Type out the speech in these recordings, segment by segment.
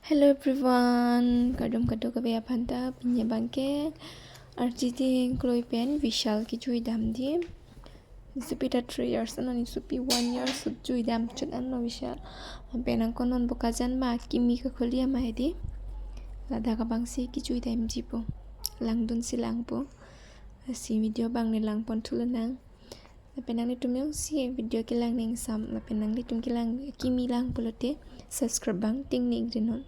Hello everyone, kadum kaduk kabe apanta pinya bangke arjiti kloi pen vishal ki chui dam di supita 3 years anoni supi 1 year sup chui dam chut an no vishal penang konon bokajan ma kimi ka kholia ma hedi lada ka bangsi ki chui dam jipo langdun silangpo si video bang ni lang pon thulanang penang ni tumyong si video ki lang ning sam penang ni tum ki lang kimi lang polote subscribe bang ting ning rinon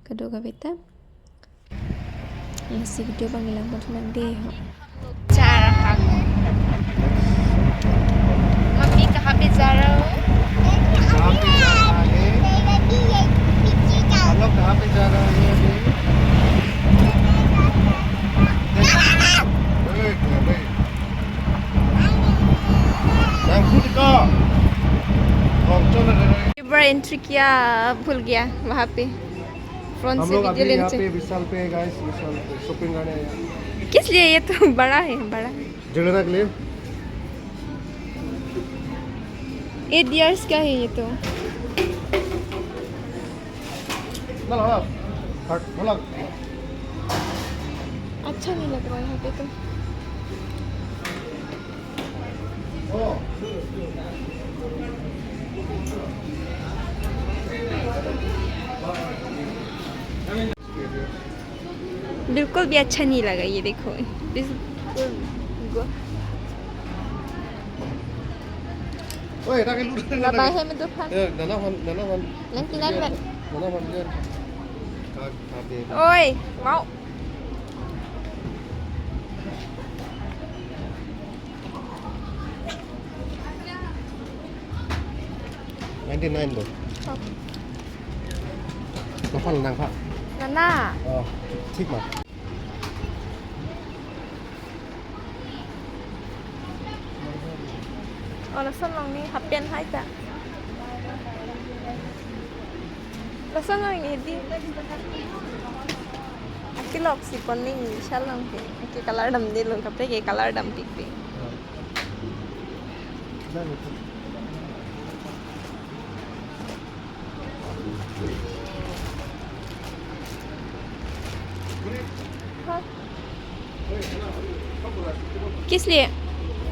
kado gaveta si video bang ni lang pon thulang de ho जा रहा हूँ mummy कहाँ पे जा रहा हो कहाँ पे जा रहा है हम लोग कहाँ पे जा रहा है अभी yang खुद यूबर एंट्री किया भूल गया वहाँ पे फ्रंट हम से लोग वीडियो अभी लेने यहाँ से पे विशाल पे गाइस विशाल पे शॉपिंग करने आए हैं किस लिए ये तो बड़ा है बड़ा झगड़ा के लिए 8 इयर्स का है ये तो ना ना हट बोला अच्छा नहीं लग रहा है यहाँ पे तो बिल्कुल भी अच्छा नहीं लगा ये देखो बिल्कुल ओए राके लूट बाबा है मैं तो खा नाना वन लंकी लाल बन नाना वन ले खा दे ओए wow $99 dong. Novel nang Pak. नाना Oh, ठीक मत. और लसन लोग नहीं हपेन हाई ता लसन लोग नहीं दी अकेले ऑक्सी पन्नी विशाल लोग के कलर डम दे लोग कपड़े के कलर डम टिक पे हाँ किस लिए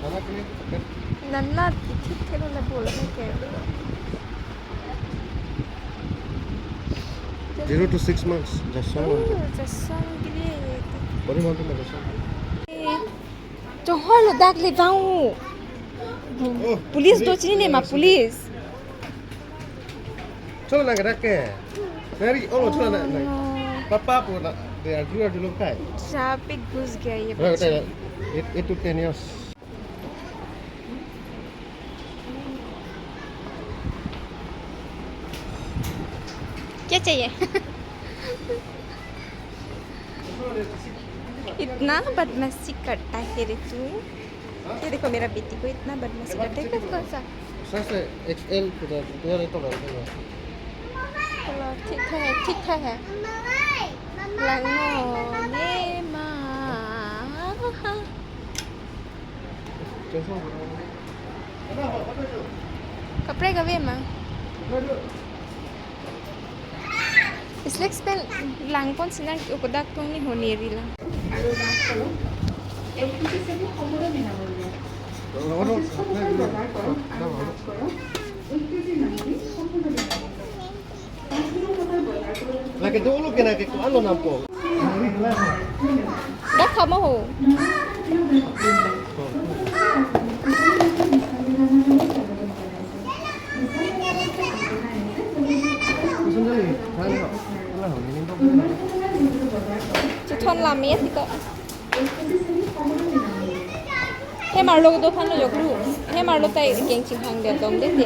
Anak ini नन्ना ठीक थे ना बोला मैं क्या 0 to 6 months. Just so one. जैसा के लिए Beri mantu na just. तो हॉल दाग ले जाऊँ पुलिस दो चीनी ने माँ police Cholo na gerak ke. Mary, oh cholo na. Papa pun na. They are dulu kai. जहाँ पे घुस गया ये Berapa बच्चा tadi? 8 to 10 years. क्या चाहिए इतना बदमाशी करता है रे तू ये देखो मेरा बेटी को इतना बदमाशी करता है कौन सा Saya XL sudah dia itu kan. चलो ठीक है लंगो ने माँ कपड़े का वे माँ इसलिए स्पेन लांगपन सिना उकदाक तो नहीं होने रिला Lagi dulu kena ke ano nampo. dah kamu ho Sendiri. Ano? Lah, ini dong. chuthon la me thì có thế mà lô tôi phan nó dọc lú thế mà lô tay kiện chỉnh hàng đẹp đồng đấy thì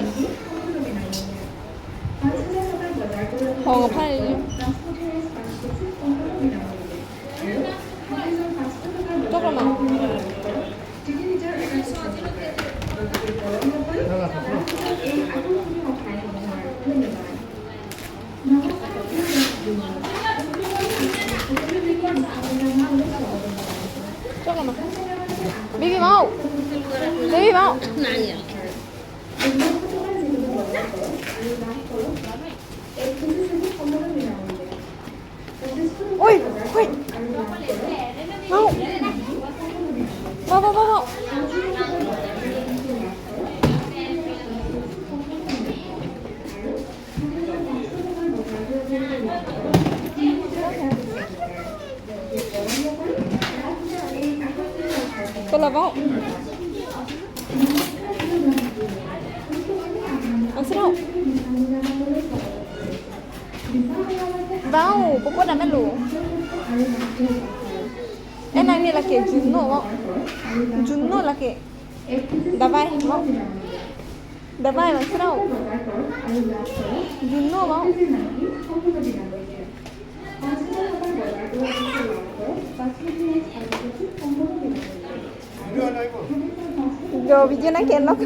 hồ phan tốt lắm mà tốt lắm mà baby mau Kalau mau. Masuk. Bau, pupuk dah melu. Enak ni laki Juno mau. Juno laki. Davai mau. Davai masuk. Juno mau. Yo video nak kenok.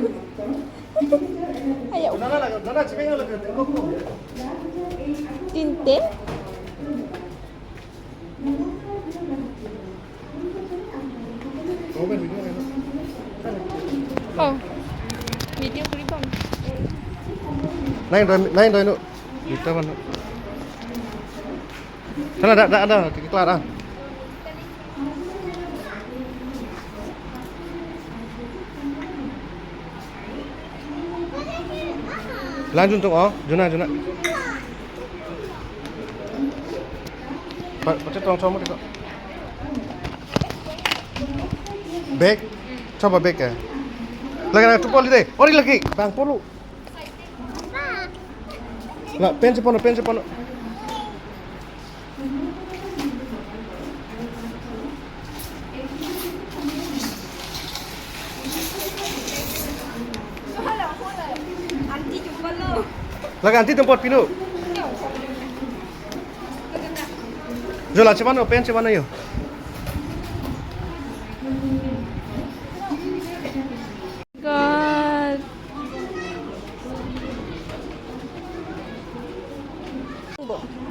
Ayo. Nana 집에 가려고 거. Tinte. 오면 video 해봐. Oh. Video klip bang. Naik doi nu. Kita mana? Sana ada, kelar ah. Lanjut tuh, oh, Juna. Baca tolong coba deh kok. Bag, coba bag ya. Lagi tuh poli deh, ori lagi, bang polu. Lah, pen sepono. Lagi anti tempat pinu. Jola cemana, pen cemana yo? God.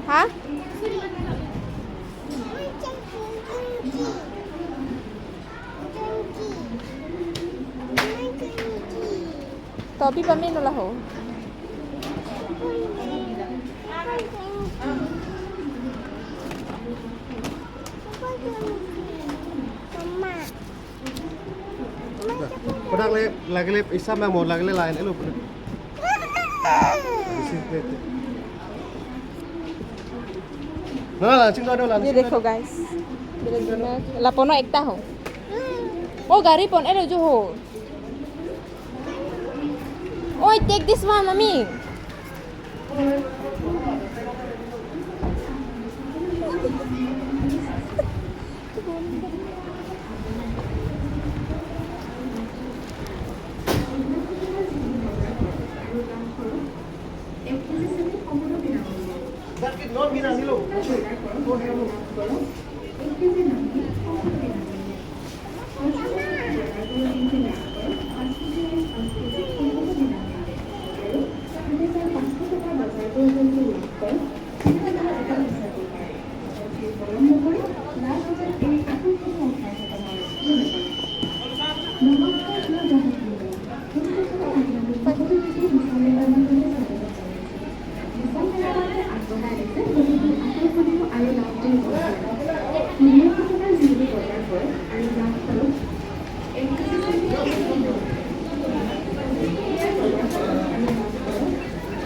Hah? Tapi pamino lah ho. Kodang lagi isam yang mau lagi lain elu. Nah, cing doi lah. ये देखो guys लापोनो एकता हो ओ गाड़ी पन arrow जो हो ओए take this one mummy Sakit non minang dulu.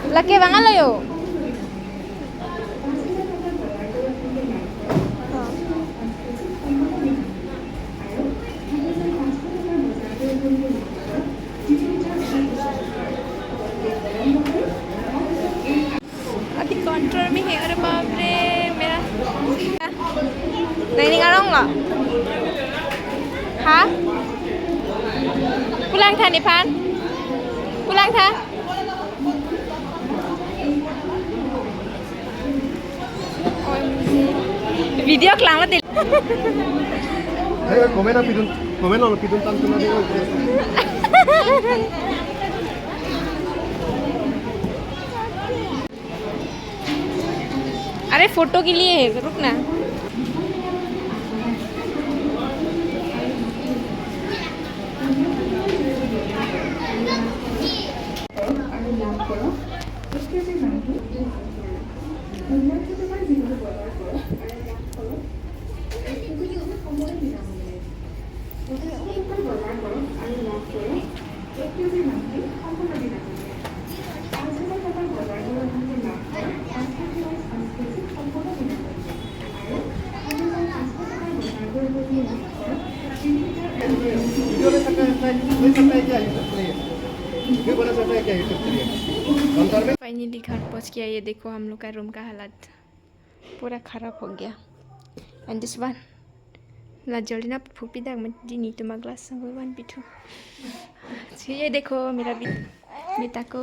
Laki banget lo yo. अभी control में है अरे बाप रे मेरा नहीं ngarong nggak? Hah? Pulang था Nipan? Pulang था? Video kelama deh. Ayo komen lo pidun tantu nanti. अरे फोटो के लिए है रुक ना बना सकता है क्या यूट्यूब के लिए? वीडियो बना सकता है क्या यूट्यूब के लिए? अंतर में फाइनली घर पहुंच गया। ये देखो हम लोग का रूम का हालत पूरा खराब हो गया। एंड दिस वन ला जल्दी ना फूपी दाग में दिनी तो ग्लास संग वन बिठू। ये देखो मेरा बेटा को